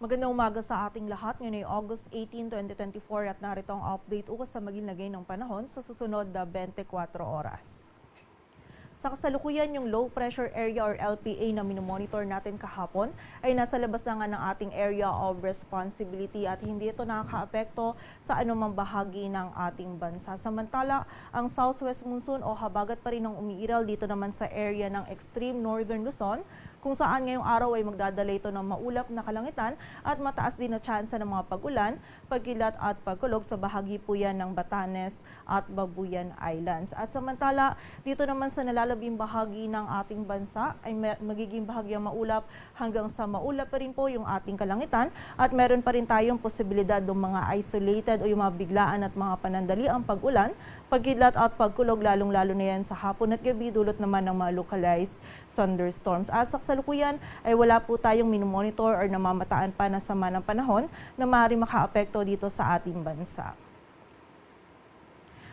Magandang umaga sa ating lahat. Ngayon ay August 18, 2024 at narito ang update ukol sa maging lagay ng panahon sa susunod na 24 oras. Sa kasalukuyan, yung low pressure area or LPA na minomonitor natin kahapon ay nasa labas na nga ng ating area of responsibility at hindi ito nakakaapekto sa anumang bahagi ng ating bansa. Samantala, ang southwest monsoon o habagat pa rin ang umiiral dito naman sa area ng extreme northern Luzon, kung saan ngayong araw ay magdadala ito ng maulap na kalangitan at mataas din na tsansa ng mga pag-ulan, pagkilat at pagkulog sa bahagi po yan ng Batanes at Babuyan Islands. At samantala, dito naman sa nalalabing bahagi ng ating bansa ay magiging bahagyang maulap hanggang sa maulap pa rin po yung ating kalangitan at meron pa rin tayong posibilidad ng mga isolated o yung mga biglaan at mga panandaliang pag-ulan, pagkilat at pagkulog lalong-lalo na yan sa hapon at gabi dulot naman ng mga localized thunderstorms. At sa kasalukuyan ay wala po tayong minomonitor or namamataan pa na sama ng panahon na maaaring makaapekto dito sa ating bansa.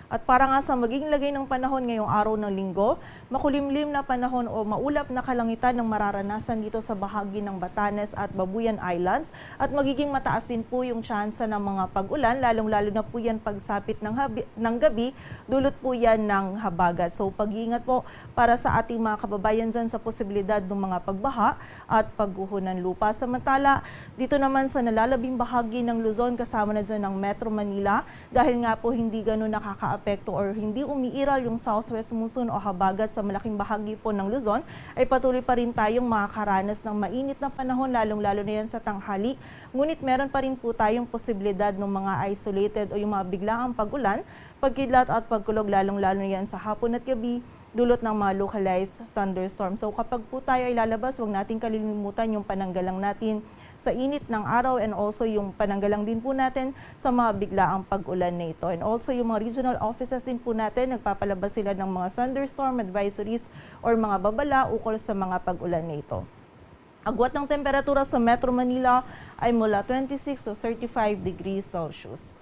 At para nga sa magiging lagay ng panahon ngayong araw ng linggo, makulimlim na panahon o maulap na kalangitan ng mararanasan dito sa bahagi ng Batanes at Babuyan Islands at magiging mataas din po yung tsansa ng mga pag-ulan, lalong-lalo na po yan pagsapit ng gabi, dulot po yan ng habagat. So pag-iingat po para sa ating mga kababayan dyan sa posibilidad ng mga pagbaha at pagguho ng lupa. Samantala, dito naman sa nalalabing bahagi ng Luzon, kasama na dyan ng Metro Manila, dahil nga po hindi ganun nakakaapekto or hindi umiiral yung southwest monsoon o habagat sa malaking bahagi po ng Luzon, ay patuloy pa rin tayong makakaranas ng mainit na panahon, lalong-lalo na yan sa tanghali. Ngunit meron pa rin po tayong posibilidad ng mga isolated o yung mga biglaang pag-ulan, pagkidlat at pagkulog, lalong-lalo na yan sa hapon at gabi, dulot ng mga localized thunderstorms. So kapag po tayo ay lalabas, huwag natin kalilimutan yung pananggalang natin sa init ng araw and also yung pananggalang din po natin sa mga biglaang pag-ulan na ito. And also yung mga regional offices din po natin, nagpapalabas sila ng mga thunderstorm advisories or mga babala ukol sa mga pag-ulan na ito. Agwat ng temperatura sa Metro Manila ay mula 26 to 35 degrees Celsius.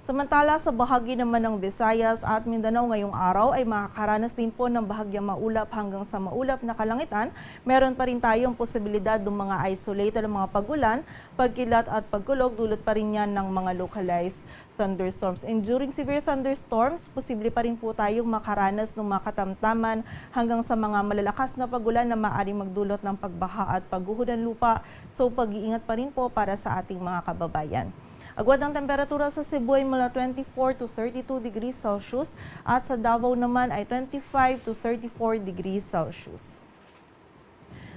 Samantala, sa bahagi naman ng Visayas at Mindanao ngayong araw ay makakaranas din po ng bahagyang maulap hanggang sa maulap na kalangitan. Meron pa rin tayong posibilidad ng mga isolated ng mga pag-ulan, pagkilat at pagkulog, dulot pa rin yan ng mga localized thunderstorms. And during severe thunderstorms, posible pa rin po tayong makaranas ng mga katamtaman hanggang sa mga malalakas na pag-ulan na maaaring magdulot ng pagbaha at pagguho ng lupa. So pag-iingat pa rin po para sa ating mga kababayan. Agwat ng temperatura sa Cebu ay mula 24 to 32 degrees Celsius at sa Davao naman ay 25 to 34 degrees Celsius.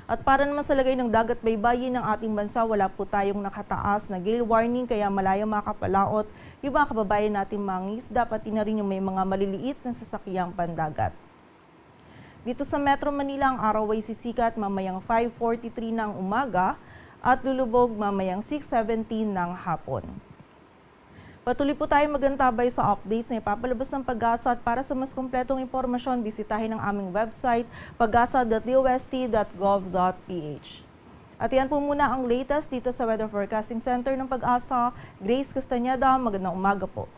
At para naman sa lagay ng dagat baybayin ng ating bansa, wala po tayong nakataas na gale warning kaya malaya makapalaot yung mga kababayan nating mangisda, pati na rin yung may mga maliliit na sasakyang pandagat. Dito sa Metro Manila, ang araw ay sisikat mamayang 5:43 ng umaga at lulubog mamayang 6:17 ng hapon. Patuloy po tayo magantabay sa updates na ipapalabas ng Pag-asa at para sa mas kumpletong impormasyon, bisitahin ang aming website pagasa.dost.gov.ph. At yan po muna ang latest dito sa Weather Forecasting Center ng Pag-asa. Grace Castañeda, magandang umaga po.